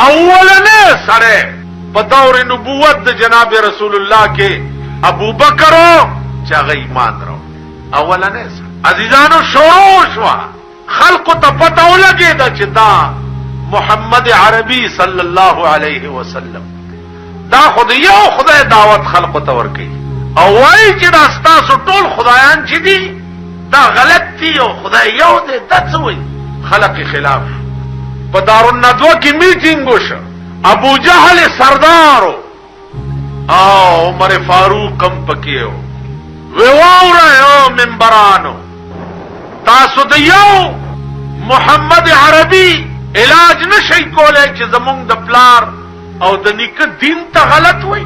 اولنے سڑے بدور نبوت د جناب رسول اللہ کے ابو بکر چاگه ایمان رو اولنے سڑے عزیزانو شروع شوا خلق تا پتاو لگے دا چتا محمد عربی صلی اللہ علیہ وسلم دا خود یو خدای دعوت خلق تا ورکی او وای چې دا ستاسو ټول خدایان چې دي دا غلط دي او خدای یو دی دا څه وایي خلق خلاف په دارالندوه کې میټینګ وشو ابو جهل سردارو او عمر فاروق هم پکې و واورئ منبرانو تاسو د یو محمد عربی علاج نشي کولای چې زمونږ د پلار او د نیکه دین ته غلط وای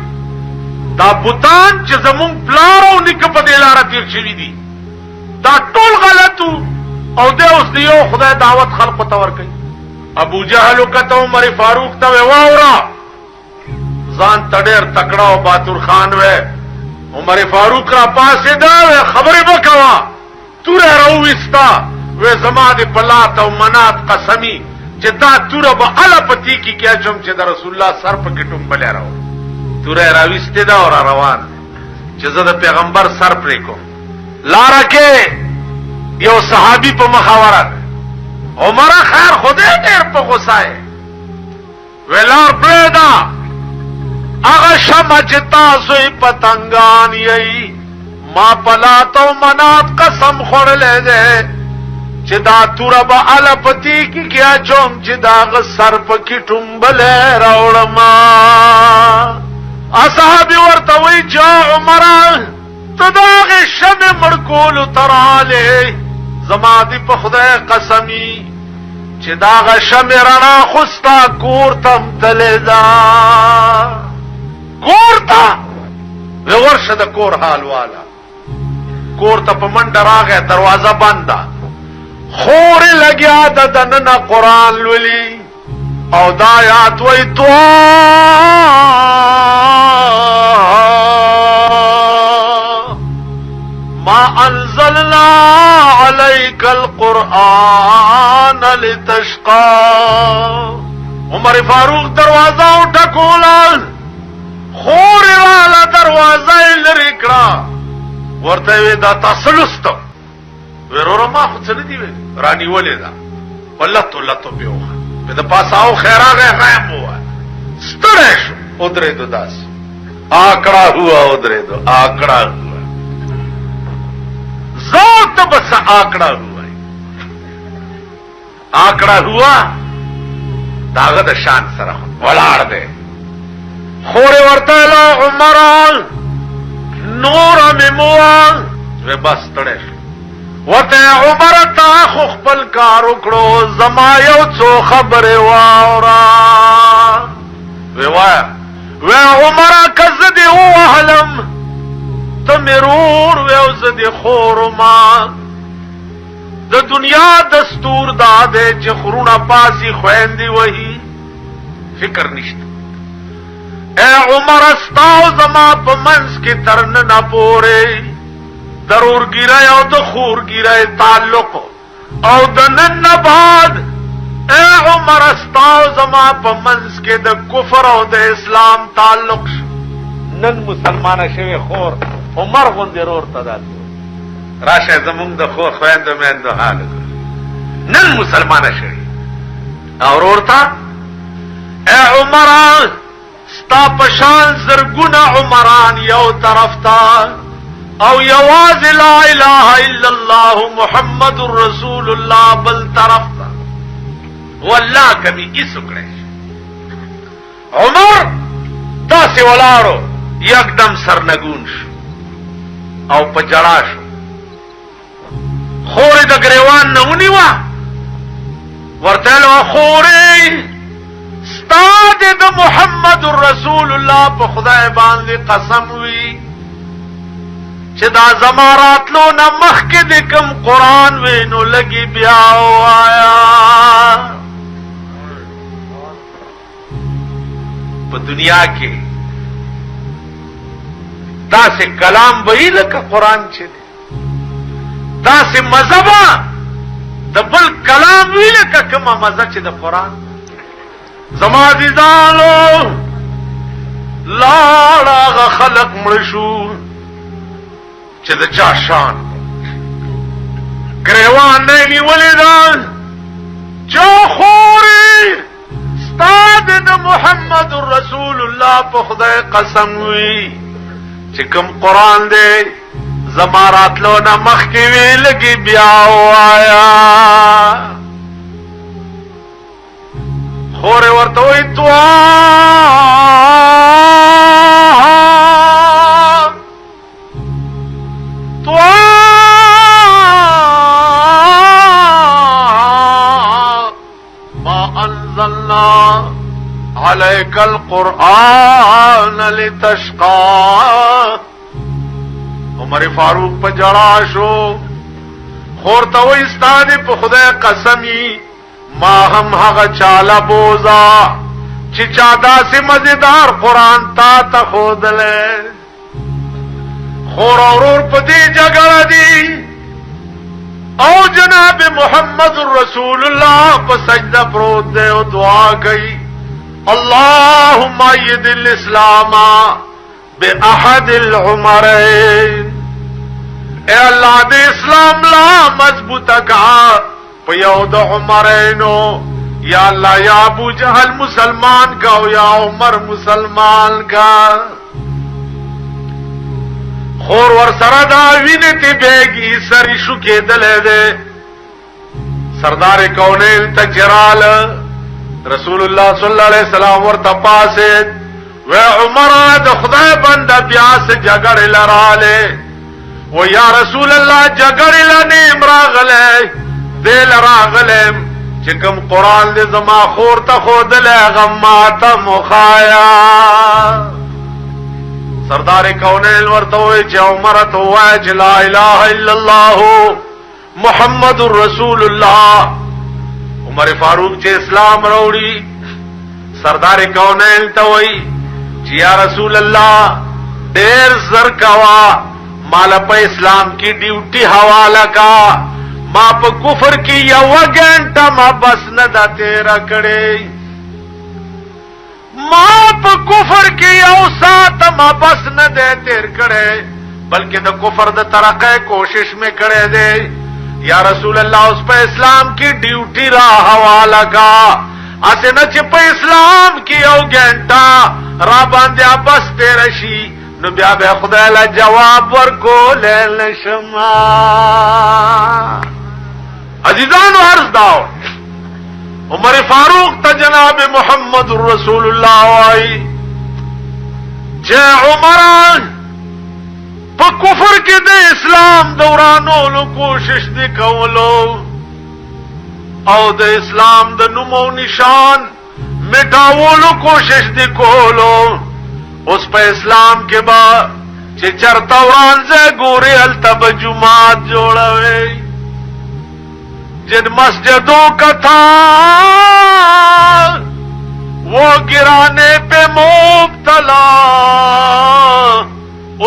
دا بوتان چې زمونږ پلار او نیکه په دې لار تیر شوی دي دا ټول غلطو او د اوس دیو خدای دعوت خلق ته ورکړي ابو جهل کته عمر فاروق ته واورا ځان تډیر تکړه او باتور خان و عمر فاروق را پاسه دا خبره وکوا تور راوستا و زما د پلات او منات قسمی چې دا توره به الا پتی کی کیا چم چې د رسول الله سر په کټوم بلې راو توره راويسته دا اور روان چې زه د پیغمبر سر پرې کو لار کې یو صحابي په مخاوره عمر خیر خدای ډېر په غوسه ولار پرېدا هغه شمع چې تاسو پتنګان یې ما پلاتو منات قسم خورلې ده چې دا توره به الا پتی کی کیا چوم چې دا غ سر په کی ټومبله راوړما اصحاب ورته وی چې عمر ته دا غ شمع مړکول تراله زما دې په خدای قسمی چې دا غ شمع رڼا خوستا کور تم تلدا کور تا ورشه د کور حال والا کور ته په منډه راغی دروازه بنده خور لگیا د دننا قرآن لولی او دا یاد وی تو ما انزلنا علیک القرآن لتشقا عمر فاروق دروازه اٹھکولا خور والا دروازه لرکڑا ورته وی دا تاسلستو ورور ما خود څه دی رانی ولې دا ولته لته بیوخه په د پاساو خیراغه غیم هوا ستړی شو او درې دو داس آکڑا ہوا او درې دو آکڑا ہوا ذات بس آکڑا ہوا آکڑا ہوا داغه د شان سره ولاړ دی خور ورته لا عمران نور مموان و بس ستړی شو وته عمر تا خو خپل کار وکړو زما یو څو خبره واورا و عمر کزدی وهلم تمرور و زدی خورما د دنیا دستور داده چې خرونه پاسی خويندې وਹੀ فکر نشته اے عمر استاو زما په منځ کې ترن نه پوره ضرور گیرای او د خور گیرای تعلق او د نن بعد اے عمر استاو زما په منځ کې د کفر او د اسلام تعلق نن مسلمان شوی خور عمر غوندې رور تدال راشه زمونږ د خور خويند مېند حال نن مسلمان شوی او ورته اے عمر ستا پشان زرګونه عمران یو طرف تا او یواز لا اله الا الله محمد رسول الله بل طرف تا والله کبھی اسکړې عمر تاسو ولارو یکدم سرنګون شو او په جړا شو خورې د غریوان نه ونیوا ورته له خورې ستاد د محمد رسول الله په خدای باندې قسم وی چې دا زماراتلو نه مخکې د کوم قران وینو لګي بیا وایا په دنیا کې دا سه کلام وی لکه قران چې دا سه مذهب د بل کلام وی لکه کومه مزه چې د قران زما عزیزانو لاړه خلق مړ شو چې د چا شان گریوان نه نیولې ده جو خوري استاد د محمد رسول الله په خدای قسم وي چې کوم قران دی زمارات لو نه مخکې وی لګي بیا وایا خور ورته وي ما انزلنا عليك القرآن لتشقى عمر فاروق په جړا شو خور ته وې استاد په خدای قسمی ما هم هغه چاله بوزا چې چا داسې مزیدار قرآن تا ته ښودلی خور اورور په دې جګړه دي او جناب محمد رسول الله په سجده پروت دی او دعا کوي اللهم ايد الاسلام باحد العمرين اے اللہ دے اسلام لا مضبوط کا پیو د عمرینو یا اللہ یا ابو جہل مسلمان کا او یا عمر مسلمان کا خور ور سره دا وینه تی بیگی سری شو کېدلې ده سردار کونین تجرال رسول الله صلی الله علیه وسلم ورته پاسه و عمر د خدای بنده پیاس جګړه لراله و یا رسول الله جګړه لنه امراغله دل راغله چې کوم قران دې زما خور ته خودله غماته مخایا سردار کونین ورته وی چې عمر ته وای چې لا اله الا الله محمد رسول الله عمر فاروق چې اسلام راوړي سردار کونین ته وی چې یا رسول الله ډېر زر کوا مال په اسلام کی ډیوټي حواله کا ما په کفر کې یو غنټه ما بس نه دا تیرا کړې ما په کفر کې یو سات ما بس نه دے تیر کړې بلکې د کفر د ترقې کوشش میں کړې دے یا رسول الله اس په اسلام کی ډیوټي را حواله کا اسه نه چې په اسلام کې یو غنټه را باندې بس تیر شي نو بیا به خدای له جواب ورکول نشما عزیزانو عرض داو عمر فاروق ته جناب محمد رسول الله وائی چې عمر په کفر کې د اسلام دورانولو کوشش دی کولو او د اسلام د نوم او نشان مټاولو کوشش دی کولو اوس په اسلام کې با چې چرته ورانځه ګوري التب جمعات جوړوي جن مسجدوں کا تھا وہ گرانے پہ مبتلا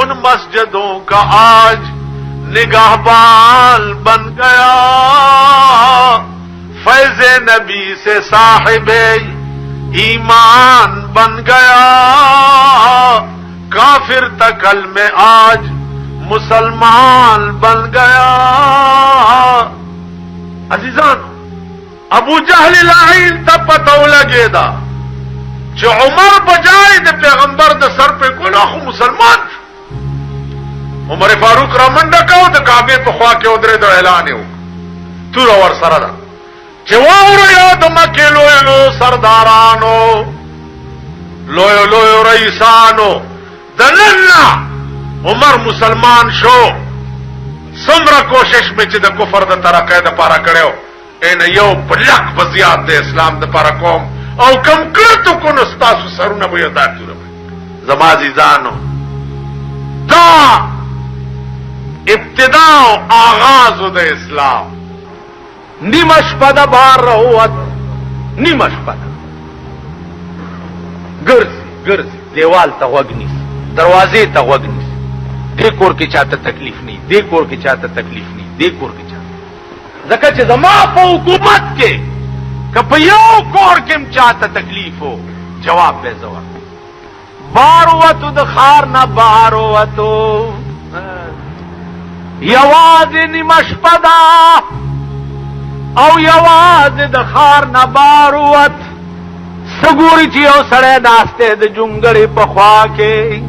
ان مسجدوں کا آج نگہبان بن گیا فیض نبی سے صاحب ایمان بن گیا کافر تکل میں آج مسلمان بن گیا عزیزان ابو جہل لعین تا پتو لگے دا چې عمر بجائے د پیغمبر د سر په کولو خو مسلمان عمر فاروق را منډه کاو د کعبه په خوا کې ودرې د اعلان یو تور ور سره دا چې واورو یا د مکه لوی سردارانو لوی رئیسانو دلنا عمر مسلمان شو سمرا کوشش میں چې د کفر د ترقې د پاره کړو ان یو بلک بزیات د اسلام د پاره کوم او کم کړتو کو نو تاسو سرونه به یاد کړو زما عزیزانو دا ابتدا او آغاز د اسلام نیمش پد بار روت نیمش پد ګرځي دیوال ته وګنیس دروازې ته وګنیس دې کور کې چاته تکلیف نه دې کور کې چاته تکلیف نه دې کور کې چاته ځکه چې زما په حکومت کې که په یو کور کې چاته تکلیف ہو جواب به زور بار وتو د خار نه بار وتو یواز نیمش پدا او یواز د خار نه بار وت سګوري چې یو سړی ناشته د جونګړې په خوا کې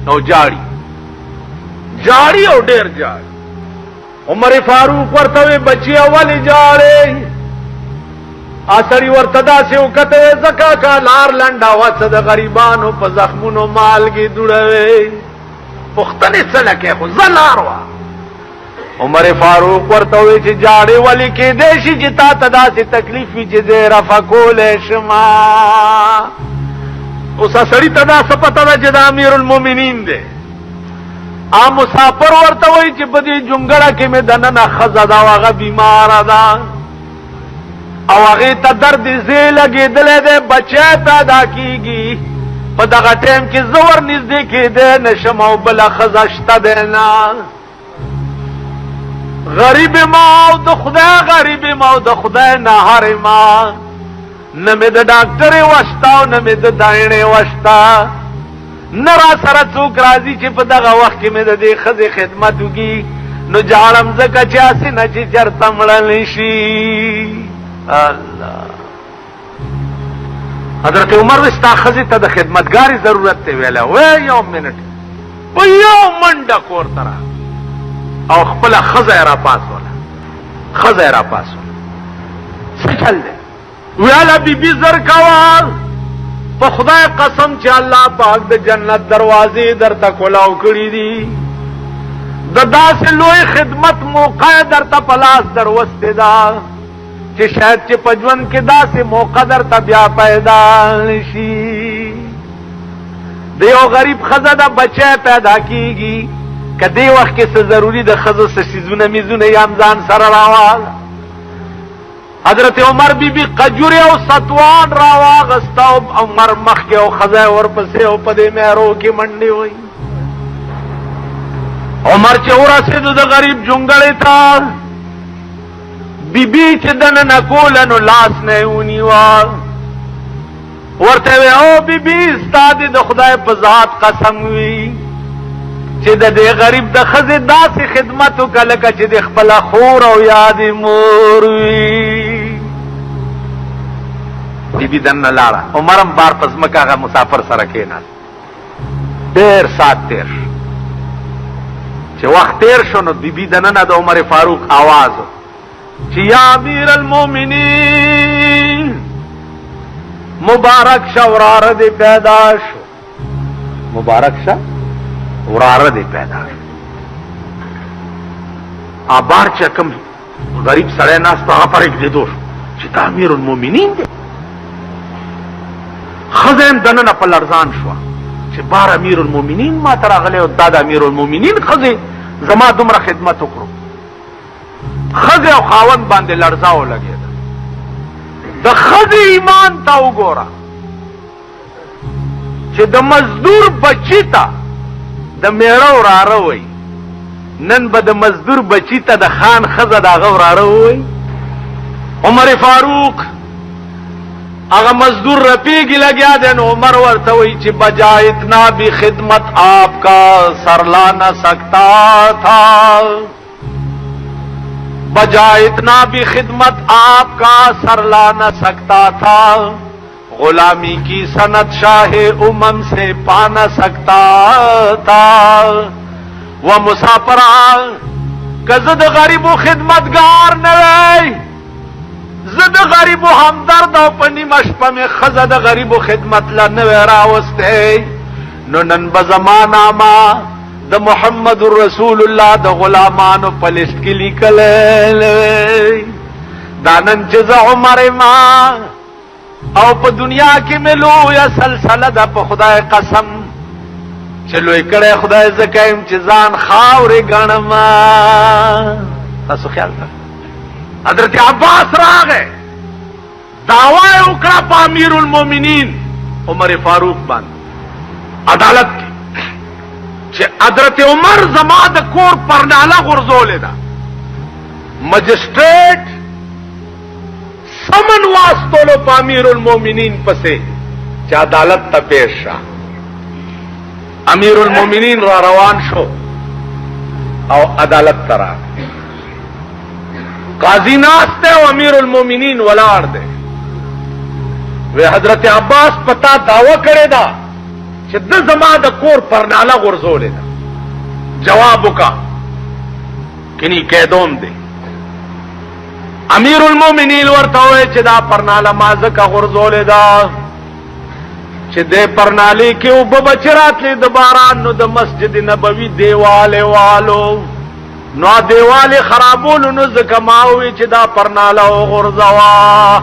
نو جاړي او ډېر جاړي عمر فاروق ورته بچي اولی جاړي اثری ورته داسې وکته زکا کا لار لنډا وڅ د غریبانو په زخمونو مالګي دوړوي پختنې سلکه خو زلار وا عمر فاروق ورته وی چې جاړي ولی کې دیشي چې تا ته داسې تکلیف وي چې زه رفع کولې شما اوس سړی ته دا سپته ده چې د امیر المؤمنین دی ا مسافر ورته وی چې په دې جونګړه کې مې دننه خزه دا هغه بیمار ده او هغه ته درد زی لګېدلې ده بچی پیدا کیږي په دغه ټیم کې زور نږدې کېده نشم او بل خزه شته ده نه غریب ما او د خدای غریب ما او د خدای نه هر ما نه مې د ډاکټر وشتا او نه مې د داینې وشتا نه را سره څوک راځي چې په دغه وخت کې مې د دې ښځې خدمت وکړي نو جاړم ځکه چې هسې نه چې چېرته مړلی شي الله حضرت عمر ستا ښځې ته د خدمتګاري ضرورت دی ویلی وی یو منټ په یو منډه کور ته را او خپله ښځه یې راپاڅوله څه چل دی ویاله بیبي زر کوه په خدای قسم چې الله پاک د جنت دروازې درته کولاو کړي دي د داسې لوی خدمت موقع درته په لاس دروستې ده چې شاید چې په ژوند کې داسې موقع درته بیا پیدا نشي د یو غریب ښځه د بچی پیدا کیږي که دې وخت کې څه ضروري د ښځو څه څیزونه میزونه یې هم ځان سره راواله حضرت عمر بیبي قجوري او ستوان راواغسته او عمر مخکې او ښځه ورپسې او په دې مهرو کې منډې وایي عمر چې ورسېدو د غریب جونګړې ته بیبي چې دننه کوله نو لاس نه یې ونیوه ورته وی او بیبي ستا دې د خدای په ذات قسم وي چې د دې غریب د ښځې داسې خدمت وکړه لکه چې د خپله خور او یا د مور وي بیبي دننه لاړه عمر هم بار په ځمکه هغه مسافر سره کېناست ډېر ساعت تېر شو چې وخت تېر شو نو بیبي دننه د عمر فاروق آواز چې یا امیر المؤمنین مبارک شه وراره دې پیدا شو مبارک شه وراره دې پیدا شو بار چې کوم غریب سړی ناست هغه پر اګدېدو شو چې دا امیر المؤمنین دی ښځه هم دننه په لړزان شوه چې بار امیر المؤمنین ما ته راغلی او دا د امیر المؤمنین ښځې زما دومره خدمت وکړو ښځې او خاوند باندې لړزا ولګېده د ښځې ایمان ته وګوره چې د مزدور بچی ته د میړه وراره وایي نن به د مزدور بچی ته د خان ښځه د هغه وراره وایي عمر فاروق هغه مزدور رپیږي لګیا دی نو عمر ورته وایي چې بجا اتنا بھی خدمت آپ کا سر لا نہ سکتا تھا بجا اتنا بھی خدمت آپ کا سر لا نہ سکتا تھا غلامی کی سند شاہ امم سے پا نہ سکتا تھا وہ مسافران کہ زد غریب و خدمتگار نوی زد غریب و همدرد او پنی مشپا میں خزد غریب و خدمت لنوی راوستے نو نن بزمانا ما د محمد رسول الله د غلامانو په لیست کې لیکل دا نن چې عمر ما او په دنیا کې ملو یا سلسله د په خدای قسم چې لوی کړه خدای زکایم چې ځان خاورې ګڼم تاسو خیال کړئ حضرت عباس راغی دعوا وکړه په امیر المؤمنین عمر فاروق باندې عدالت کې چې حضرت عمر زما د کور پرناله غرزولې ده مجسټریټ امن واستولو په امیر المؤمنین پسې چې عدالت ته پیش شا. امیر المؤمنین را روان شو او عدالت ته راغی. قاضی ناست ہے او امیر المؤمنین ولاړ دی. وی حضرت عباس پتا دعوی کړی دا چې د زما د کور پرناله غورځولې ده، جواب وکا کني قیدوم دی. امیر المؤمنین ورته وی چې دا پرناله ما ځکه غورځولې ده چې د پرنالې کې اوبه بچراتلې د باران، نو د مسجد نبوي دیواله والو نو دیواله خرابولو، نو ځکه ما وی چې دا پرناله غورځوا.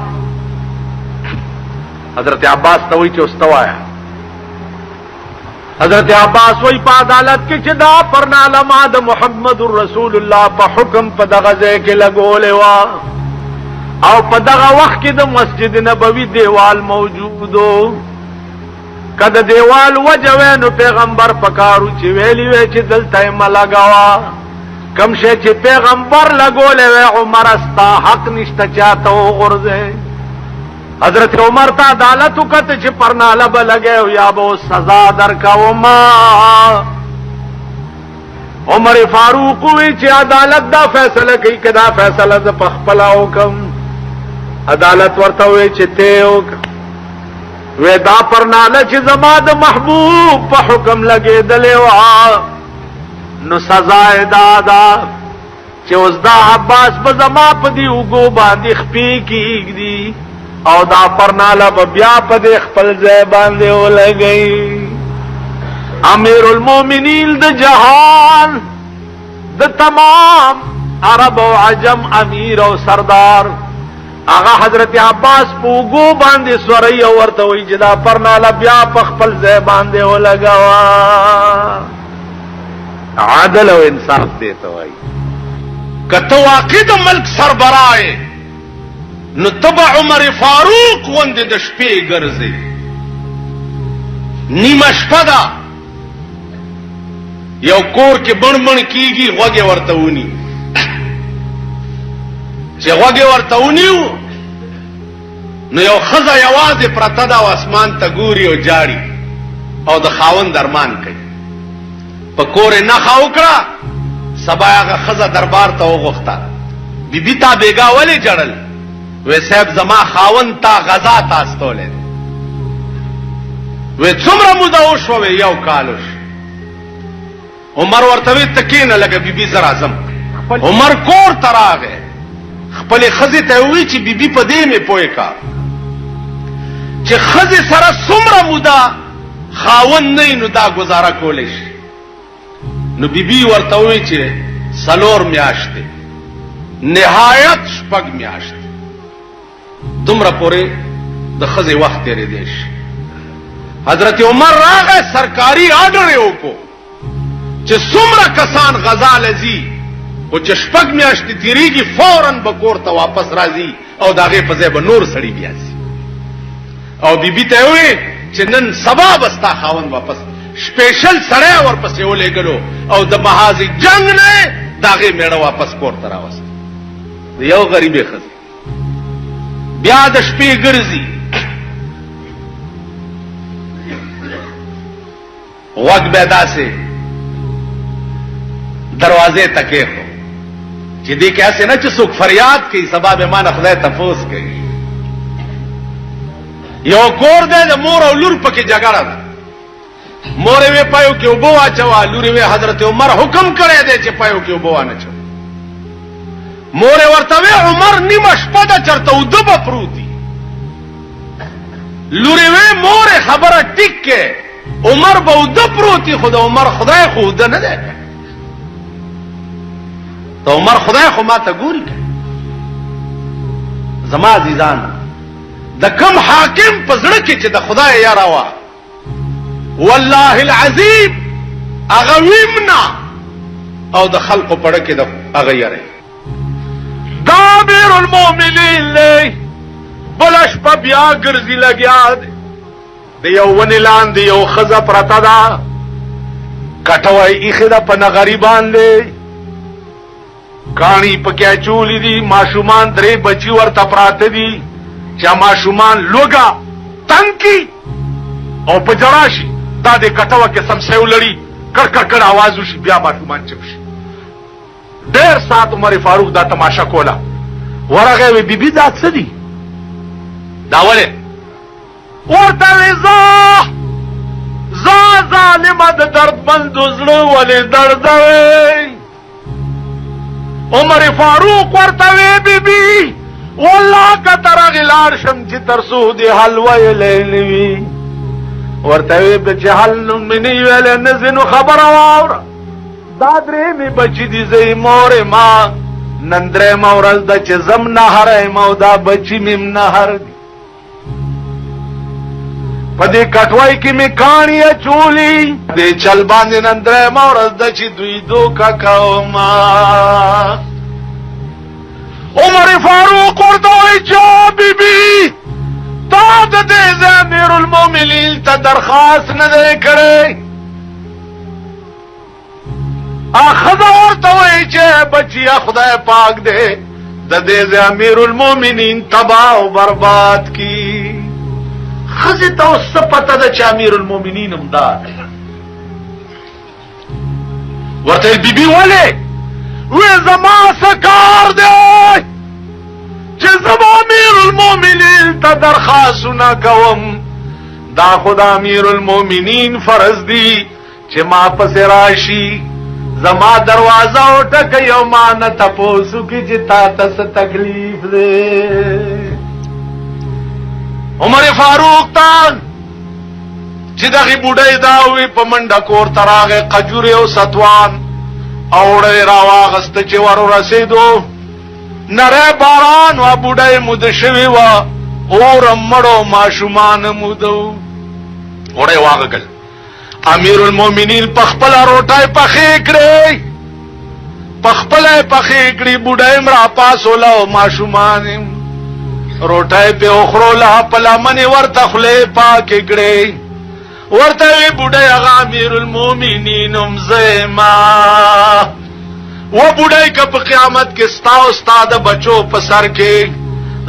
حضرت عباس ته وی چې استوایا. حضرت عباس وی په عدالت کې چې دا پرناله ما د محمد رسول الله په حکم په دغه ځای کې لګولې وا، او په دغه وخت کې د مسجد نبوي دیوال موجودو. کله دیوال وجوه نو پیغمبر پکارو چې ویلی وی چې دلته ملګوا، کم شي چې پیغمبر لګولې وی عمر استا حق نشته چاته وغورځي. حضرت عمر ته عدالت وکړه چې پرناله به لګیو یا به سزا درکاو. ما عمر فاروق وی چې عدالت دا فیصله کوي، کدا فیصله ز پخپلا وکم. عدالت ورته وی چې ته وک وی دا پرناله چې زما د محبوب په حکم لګېدلې وا، نو سزا دادا چې اوس دا عباس به زما په دی وګو باندې خپې کېږدي او دا پرناله به بیا په دې خپل ځای باندې ولګي. امیر المؤمنین د جهان د تمام عرب او عجم امیر او سردار هغه حضرت عباس په وګو باندې سوري او ورته وی چې دا پرناله بیا په خپل ځای باندې ولګوا. عدل او انصاف دی ته وای. کته واقع د ملک سربراه نو تبع عمر فاروق وند د شپې ګرځي، نیمه شپه ده، یو کور کې بڼ کیږي، غوږه ورته ونی. چې غوږه ورته ونیو نو یو خزه یوازې پرته ده او اسمان ته ګوري او جاړي او د خاوند درمان کوي. په کور نه خاوکړه سبا هغه خزه دربار ته وغوښته. بیبي تا بیګا ولې جړل؟ وی صاحب زما خاوند تا غذا تاستولې. وی څومره موده وشوه؟ یو کالوش. عمر ورته وی تکینه لګه بیبي زر اعظم. عمر کور تراغه خپل خزه ته وی چې بیبي په دې مې پوي کا چې خزه سره څومره موده خاوند نه نو دا گزاره کولې شي. نو بیبي ورته وی چې سلور میاشتې نهایت شپږ میاشتې دومره پورې د خزه وخت تیرې دی شي. حضرت عمر راغه سرکاري آرډر یو کو چې څومره کسان غزا لذي او چې شپږ میاشتې تیریږي فوراً به کور ته واپس راځي او داغه په ځای به نور سړي بیا سي. او بیبي ته وی چې نن سبا بستا خاوند واپس سپیشل سړی ورپسې ولېګلو او د محاذ جنگ نه داغه میړه واپس کور ته راوست. یو غریبې خزه بیا د شپې ګرځي، وګ به داسې دروازې تکې خو چې دې کې اسه نه چې څوک فریاد کوي سبا به مان خدای تفوس کوي. یو کور دې د مور او لور پکې جګړه ده. مور وی پایو کې وبو اچوا، لور وی حضرت عمر حکم کړی دی چې پایو کې وبو نه چو. مور ورته وی عمر نیمه شپه ده چرته ودبه پروتي. لور وی مور خبره ټیک کې عمر به ود پروتي، خو د عمر خدای خو ده نه ده. ته عمر خدای خو ما ته ګوري زما عزیزان. د کم حاکم په زړه کې چې د خدای یاره وا والله العظیم هغه ویمنا او د خلقو پړه کې د هغه یاره. دا امیر المؤمنین لی بلش په بیا ګرځي لګیا د یو ونې لاندې یو ښځه پرته ده، کټوی ایښې ده په نغري باندې، کاڼي پکې اچولې دي، ماشومان درې بچي ورته پراته دي، چې ماشومان لوګا تنکی او په جراشي دا د کټوه کې سمسه ولړي کړ کړ کړ आवाज وشي بیا ماشومان چپ شي. ډېر سات عمر فاروق دا تماشا کولا ورغه وی بیبي دا څه دي دا وله ورته زا ظالمه د درد بند زړه ولې درد وي. عمر فاروق ورته وی بیبي والله کتر غلار شم چې ترسو دی حلوه لینوي ورته وی بچ حل منی ویل نزنو خبر واور دا درې می بچی دی زې مور ما نندره مورل د چې زم نه هره مو دا بچی مم نه هر دی پدې کټوای کې می کانی چولی دې چل باندې نندره مورل د چې دوی دوکا کاوما. عمر فاروق ورته وی چې بیبي تا د دې امیر المؤمنین ته درخواست نه دی کړی. اخذ ورته وی چې بچیا خدای پاک دې د دې امیر المؤمنین تباہ او برباد کی. خزه ته اوس پته ده چې امیر المؤمنین هم دا ورته بیبي ولې وی زما سکار دی چې زما امیر المؤمنین ته درخواستونه کوم دا خدا امیر المؤمنین فرض دی چې ما پس راشي زما دروازه وټکي او ما نه تپوسو کې چې تا ته تکلیف دی. عمر فاروق ته چې دغه بوډۍ دا وی په منډه کور تراغه قجوره او ستوان اوړې راواغست چې ور رسیدو نره باران و بوډۍ مود شوی و اور مړو ماشومان مودو وړې واغل. امیر المؤمنین پخپل روټای پخې کړې پخپل پخې کړې بوډۍ مرا پاسولا ماشومان روټای په اخرولا پلمنه ورته خله پاکې کړې ورته وی بوډۍ هغه امیر المؤمنین زما و بوډای کپ قیامت کې ستا او استاد بچو په سر کې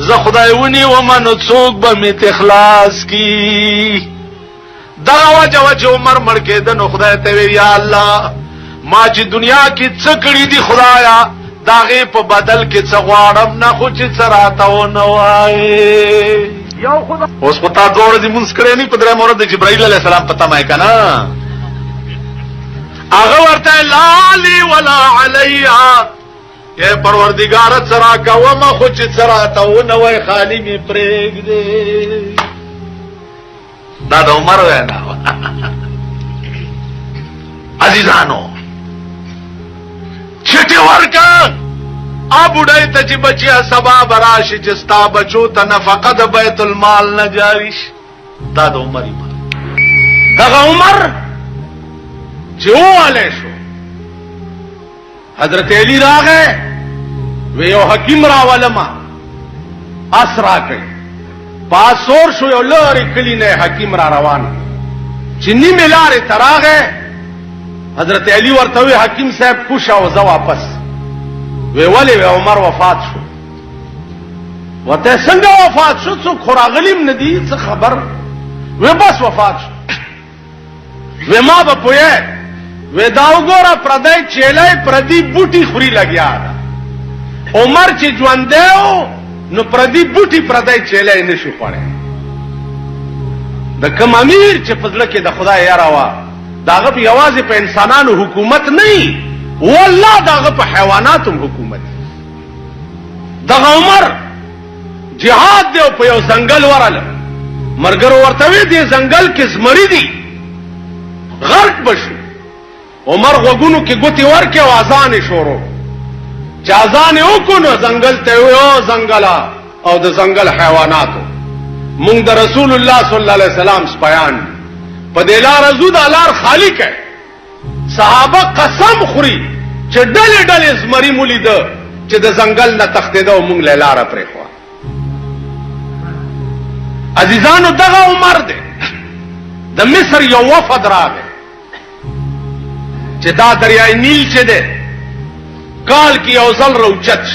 زه خدای ونی و منو څوک به می اخلاص کی. دا وجه عمر مړ کې د نو خدای ته وی یا الله ما چې دنیا کې څه کړی دی خدایا داغه په بدل کې څه غواړم نه خو چې سراته و نه وای. یو خدای اوس په تا دوړ دي مونږ کړې نه په درې مورد جبرائیل علیه السلام پتا مای کنه اغه ورته لالی ولا علیا اے پروردگار سرا کوم خو چې سراته و نه وای خالی می پرېګ دې. دا د عمر وینا عزیزانو چټي ورکا ابوډای ته چې بچیا سبا براشي چې ستا بچو ته نفقه د بیت المال نه جاریش. دا د عمر ایمان دا عمر چې واله شو حضرت علی راغه وی یو حکیم راولما اسرا کوي پاسور شو یو لاري کلی نه حکیم را روان چې نیمه لارې تراغه حضرت علی ورته وی حکیم صاحب کوشا او زه واپس وی ولی وی عمر وفات شو. وته څنګه وفات شو څو خراغلیم ندی څه خبر وی بس وفات شو. وی ما به پوهه وی دا وګوره پردای چیلای پردی بوټي خوري لګیا عمر چې ژوند دیو نو پردی بوټي پردای چیلای نشو خوړې. د کوم امیر چې فضل کې د خدای یاره وا داغه په یوازې په انسانانو حکومت نه والله داغه په حیواناتو حکومت. دغه عمر جهاد دی په یو ځنګل وراله مرګر ورته وی دی ځنګل کې زمری دی غرق بشو. عمر غوګونو کې ګوتی ورکه او اذان شروع چې اذان وکړو ځنګل ته یو ځنګلا او د ځنګل حیواناتو مونږ د رسول الله صلی الله علیه وسلم سپیان په دلار زود الار خالق ہے صحابه قسم خوري چې ډلې ډلې زمری مولید چې د ځنګل نه تختیدا او مونږ لاره پرې خو. عزیزانو دغه عمر دی د مصر یو وفد راغی چې دا دریای نیل چې دی کال کې یو ځل روچت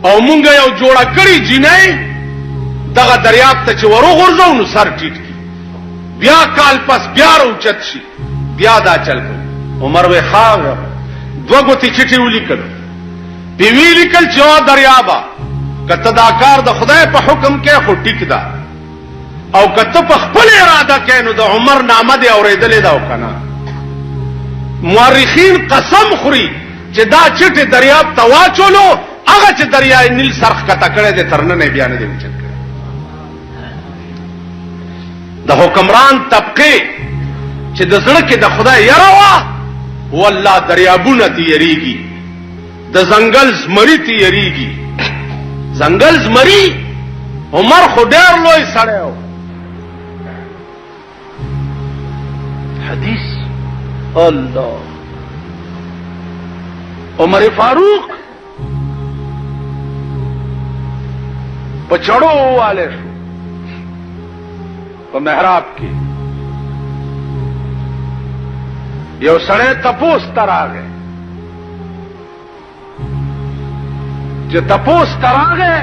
او مونږ یو جوړه کړی جنای دغه دریاب ته چې وروغورځو نو سر ټیټ کی، بیا کال پس بیا راوچت شي، بیا دا چل کوي. عمر وی خاغه دو ګوتې چټي ولیکل، په وی لیکل چې او دریابا کته دا کار د خدای په حکم کې خو ټیک ده، او کته په خپل اراده کې نو د عمر نامه دی اورېدلې دا وکنه. مورخین قسم خوري چې دا چټي دریاب ته واچولو، هغه چې دریای نیل سرخ کته کړه دې ترنه بیا نه دی وچت کړ. د حکمران طبقه چې د زړه کې د خدای یره وا، والله دریابونه تی یریږي، د زنګل زمری تی یریږي. زنګل زمری عمر خو ډېر لوی سړی و. حدیث الله عمر فاروق په چړو واله شو په محراب کې. یو سړی تپوس تراغه چې تپوس تراغه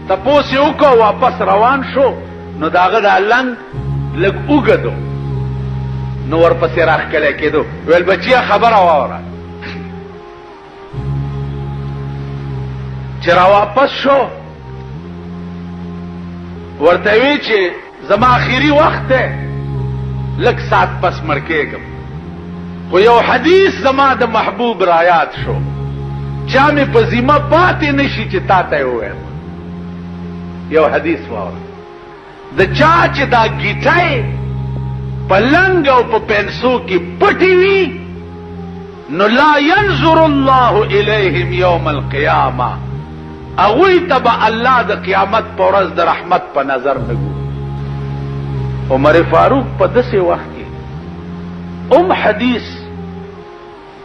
تپوس یو کو واپس روان شو، نو داغه د لنګ لګ وګدو، نو ورپسې راخکله کېدو. ویل بچیا خبره واوره. چې را واپس شو ورته وی چې زما اخیری وخت ده، لک سات پس مرکېږم، خو یو حدیث زما د محبوب را یاد شو، چا مې په ذمه پاتې نشي چې تا ته ووایم. یو حدیث واوره، د چا چې دا گیټای په لنګ او په پنسو کې پټي وي، نو لا ينظر الله الیهم یوم القیامه، اغوی تبا الله د قیامت په ورځ د رحمت په نظر نه ګوري. عمر فاروق په دسه وخت کې حدیث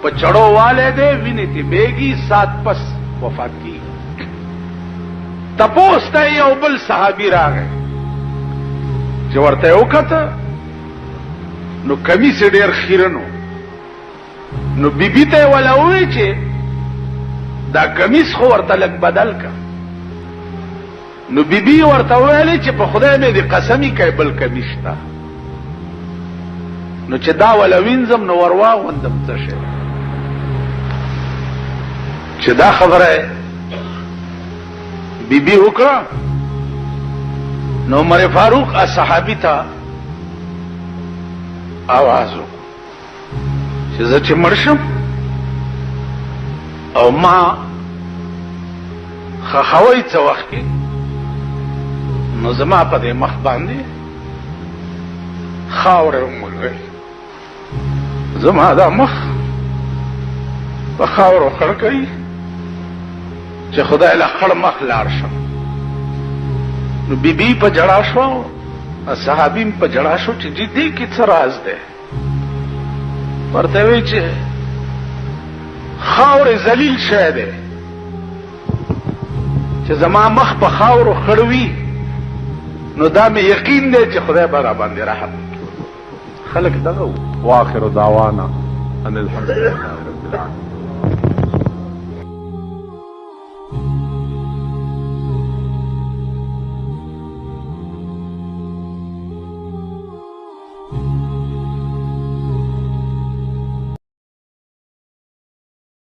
په چړو والے دے ویني تی بیگی سات پس وفات کی. تپوس ته یو بل صحابي راغی چې ورته وکړه، نو کمیس ډیر خیرنو، نو بیبي ته ولوي چې دا کمیس خو ورته لګ بدل کا. نو بیبي ورته ویلې چې په خدای مې دې قسمی کوي بل کمیس تا، نو چې دا ولوینځم نو ورواغوندم څه شي. چې دا خبره بیبي وکړه، نو عمر فاروق صحابي ته आवाज وکړ چې زه چې مرشم او ما خخوي څه وخت کې، نو زما په دې مخ باندې خاوره وملوي، زما دا مخ په خاورو خړ کوي چې خدای له خړ مخ لاړ شم. نو بیبي په جړا شو، صحابیم په جړا شو چې دې کې څه راز ده. ورته وی چې خاور ذلیل شه ده، چې زما مخ په خاورو خړوي، نو دا مې یقین دی چې خدای به را باندې رحم وکړي. خلک دغه واخر دعوانا ان الحمد لله رب العالمين.